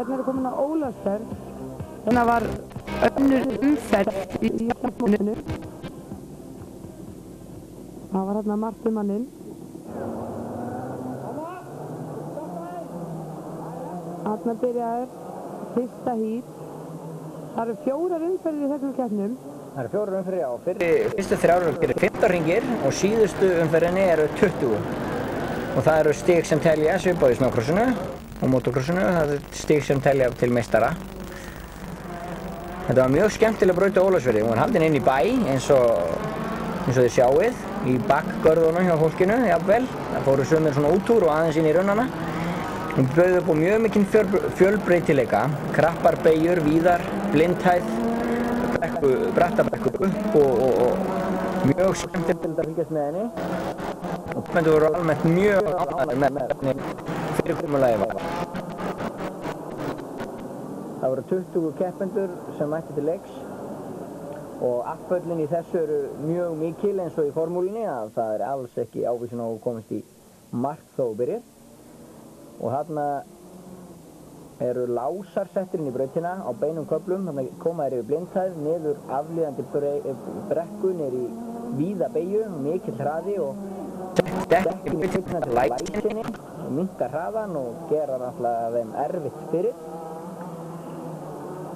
Hérna er komin á Ólafsferð. Hérna var önnur umferð í jafnmótinu. Það var hérna margt manninn. Hérna byrjaði fyrsta hít. Það eru 4 umferðir í þessum keppnum. Það eru 4 umferðir, já. Fyrstu 3 eru 15 hringir og síðustu umferðinni eru 20. Og það eru stig sem telja svipað í snjókrossinu og motocrossinu. Það eru stig sem telja til meistara. Þetta var mjög skemmtileg braut á Ólafsfirði. Hún var haldin inn í bæ eins og þið sjáið í bakgörðunum hjá fólkinu, jafnvel. Það fóru sumir svona útúr og aðeins inn í runnana. Hún bauð upp á mjög mikinn fjölbreytileika, krappar beygjur, víðar, blindhæð, brattabrekku upp og mjög skemmtilegt að fylgjast með henni. Og keppendur voru almennt mjög ánægðir með hvernig fyrirkomulagið var. Það voru 20 keppendur sem mættu til leiks og afföllin í þessu eru mjög mikil eins og í formúlinni að það er alls ekki ávísun á að komast í mark þó byrjir. Og þarna eru lásar settir inn í brautina á beinum köflum, þannig koma þeir yfir blindhæð, niður aflíðandi brekku, niður í víða beygju, mikill hraði og dekkin í lækinni og minnka hraðan og gera náttúrulega þeim erfitt fyrir.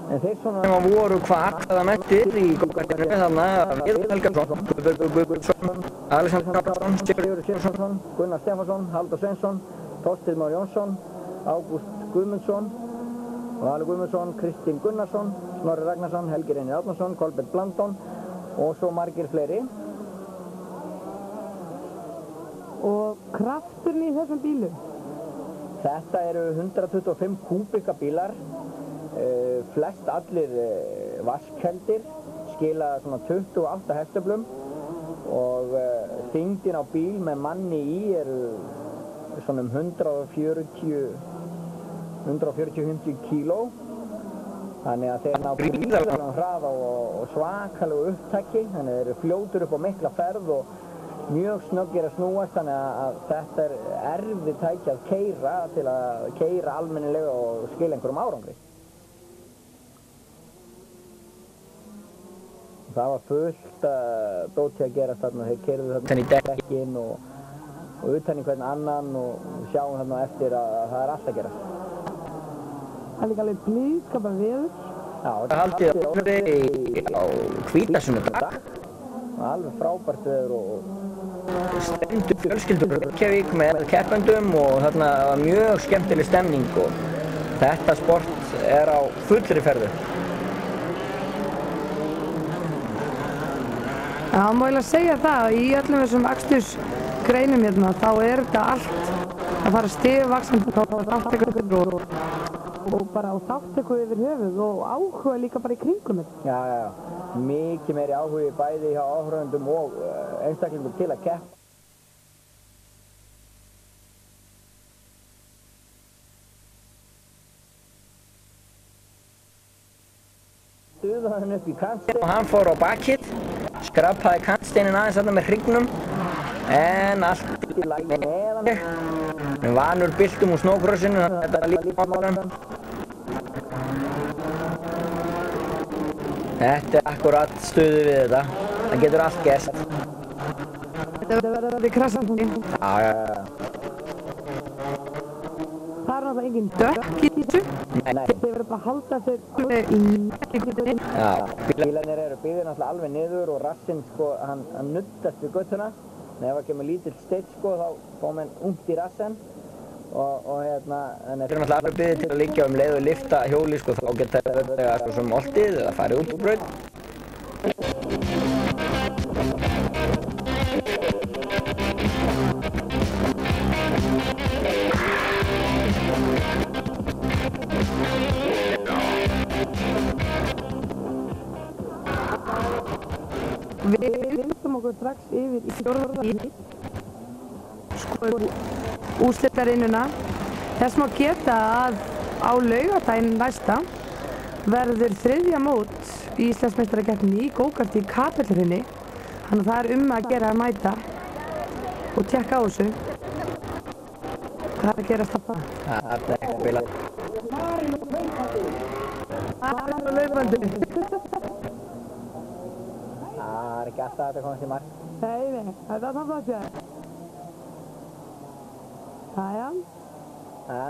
En þeir svona voru hvað mættir í góðgætinu þarna Viðar Helgason, Guðbergur Guðbjörnsson, Alexander Hrafnsson, Sigurður Sigurðsson, Gunnar Stefánsson, Halldór Sveinsson, Þorsteinn Már Jónsson, Ágúst Guðmundsson, Valur Guðmundsson, Kristín Gunnarsson, Snorri Ragnarsson, Helgi Reynir Árnason, Kolbeinn Blandón og svo margir fleiri. Og krafturinn í þessum bílum? Þetta eru 125 kúbika bílar, flest allir vasskældir, skila svona 28 hestöflum og þyngdin á bíl með manni í eru svona 140-150 kíló. Þannig að þeir ná bílarlega hraða og svakalegu upptaki, þannig að þeir eru fljótur upp á mikla ferð og mjög snöggir að snúast, þannig að þetta er erfið tæki að keyra til að keyra almennilega og skila einhverjum árangri. Það var fullt dóti að gerast þarna, þeir keyrðu þarna í dekkin og utan í hvern annan og sjáum þarna eftir að það er allt að gerast. Það er líka alveg blíðskapar veður. Já, þetta haldið á hvítasunnudag. Alveg frábært veður og stendur fjölskyldur Reykjavík með keppendum og þarna var mjög skemmtileg stemning og þetta sport er á fullri ferðu. Já, má eiginlega segja það, í öllum þessum akstursgreinum hérna, þá er þetta allt að fara stigvaxandi á þátttöku og bara á þátttöku yfir höfuð og áhuga líka bara í kringum þetta. Já, mikið meiri áhugi bæði hjá áhorfendum og einstaklingum til að keppa. Stuða hann upp í kantstein og hann fór á bakið. Skrapaði kantsteinin aðeins þarna með hryggnum en allt í lagi neðan. Hann vanur byltum úr snjókrossinu, þetta var líka málanum. Þetta er akkurat stuðið við þetta. Það getur allt gerst. Þetta verður krassandi. Já. Það er náttúrulega engin dökk í þessu. Nei. Þeir verður bara að halda þeir í nekkinni. Já, bílarnir eru byggðir náttúrulega alveg niður og rassinn sko, hann nuddast við göttuna. Ef það kemur lítill steinn sko, þá fá menn ungt í rassinn og hérna, þannig að þeir eru náttúrulega alveg byggðir til að liggja leið og lyfta hjóli sko, þá geta þeir verið svo sem oltið eða farið út úr braut. Við vindum okkur strax yfir í fjórða hít, sko úrslitarinnuna. Þess má geta að á laugardaginn næsta verður 3. mót í Íslandsmeistarakeppninni í go-kart í Kapellrunni. Þannig að það er að gera að mæta og tékka á þessu. Hvað er að gerast þarna? Það er ekki að bila. Það er á laufröndinni. Það er ekki alltaf að þetta komast í mark. Nei, þetta er það flott hjá þér. Jæja.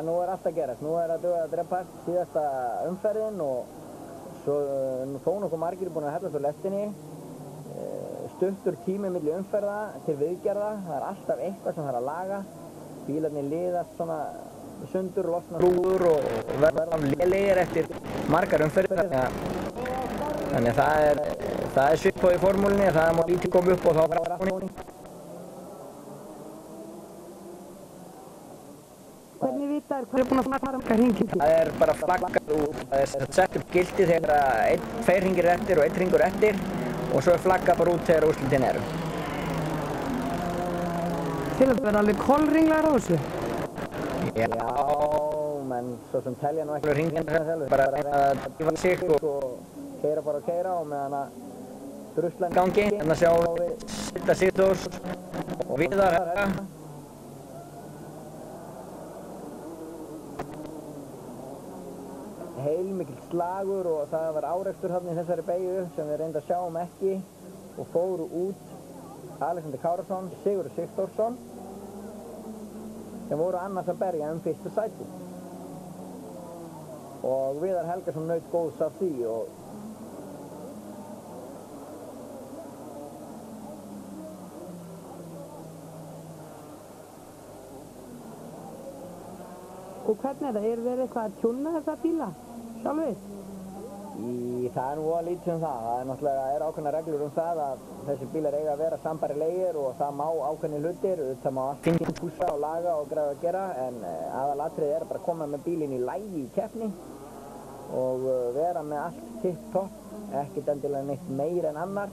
Nú er allt að gerast. Nú er að drepast síðasta umferðin og svo þó nokkuð margir búin að hellast á lestinni. Stuttur tími milli umferða til viðgerða. Það er alltaf eitthvað sem þarf að laga. Bílarnir liðast svona sundur, losna hrúður og verða lélegir eftir margar umferðir. Þannig það er svipað í formúlinni. Það má lítið koma upp og þá verður aftóning. Hvernig vita hvað er búin að fara margar hringir? Það er bara flaggað út. Það er sett upp gildi þegar tveir hringir eftir og einn hringur eftir og svo er flaggað bara út þegar úrslitin eru. Til að vera alveg kollringlar á þessu? Já, menn svo sem telja nú ekki hringina sjálfur. Bara að reyna að dífa sig og keyra bara og keyra og meðan að druslan gangi. Þannig að sjáum við Silla Sigþórs og Viðar Helga. Heilmikill slagur og það var árekstur þarna í þessari beygju sem við reyndum að sjáum ekki og fóru út Alexander Kárason, Sigurður Sigþórsson sem voru annars að berja fyrsta sæti og Viðar Helgason naut góðs af því Og hvernig er það? Er verið eitthvað að tjúna þessa bíla? Sjálfur? Það er nú að lítið um það. Það er náttúrulega ákveðnar reglur um það að þessi bílar eiga að vera sambærilegir og það má ákveðnir hlutir. Það má allt finna pússa og laga og græða að gera en aðalatriðið er bara að koma með bílinn í lagi í keppni og vera með allt tipp-topp, ekkert endilega neitt meir en annar.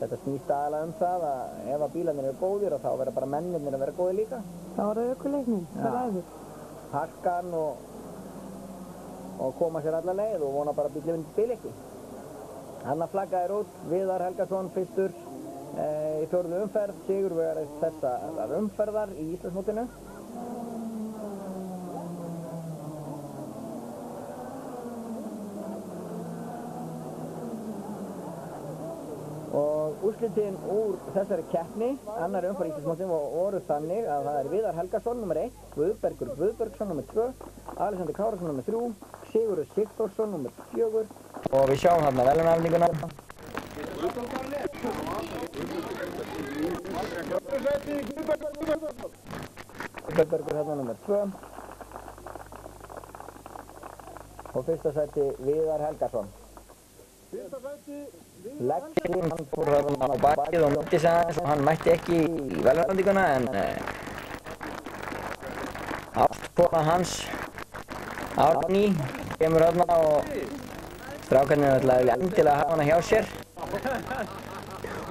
Þetta snýst aðalega um það að ef að bílarnir eru góðir og þá verða bara mennirnir að vera góðir líka. Það var ökuleiknum, það ræður. Harkan og koma sér alla leið og vona bara að bílinn spil ekki. Hann að flagga er út, Viðar Helgason fyrstur í fjórðu umferð, sigurvegari þessar umferðar í Íslandsmótinu. Og úrslitin úr þessari keppni, annari umferð í Íslandsmótinu voru þannig að það er Viðar Helgason nr. 1, Guðbergur Guðbergsson nr. 2, Alexander Kárason nr. 3, Sigurður Sigþórsson nr. 4 og við sjáum þarna verðlaunafninguna. Guðbergur hérna nr. 2 og fyrsta sæti Viðar Helgason. Legginn, hann fór hérna á bakið og mætti sig aðeins og hann mætti ekki í verðlaunafninguna en ástkona hans, Árný, kemur hérna og strákarnir vilja endilega hafa hana hjá sér.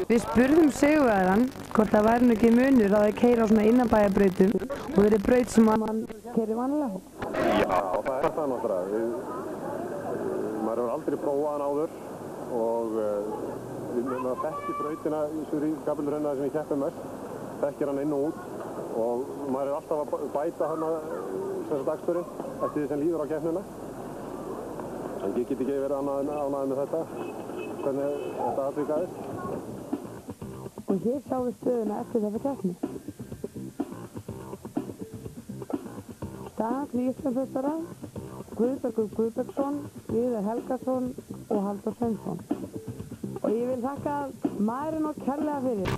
Við spurðum sigurvegarann hvort það væri nú ekki munur að það keyra á svona innanbæjarbrautum og verið braut sem hann keyrir vanlega á. Já, það er það náttúrulega. Maður hefur aldrei prófað hann áður og maður þekkir brautina í Suðri Gabelrauna sem ég keppi mest, þekkir hann inn og út og maður er alltaf að bæta hann þessa dagsturinn eftir því sem líður á keppnina. En ég get ekki verið ánægður með þetta, hvernig þetta atvikaðist. Og hér sjáum við stöðuna eftir þetta keppni. Staðan til Íslandsmeistara, Guðbergur Guðbergsson, Viðar Helgason og Halldór Sveinsson. Og ég vil þakka maðurinn og kærlega fyrir.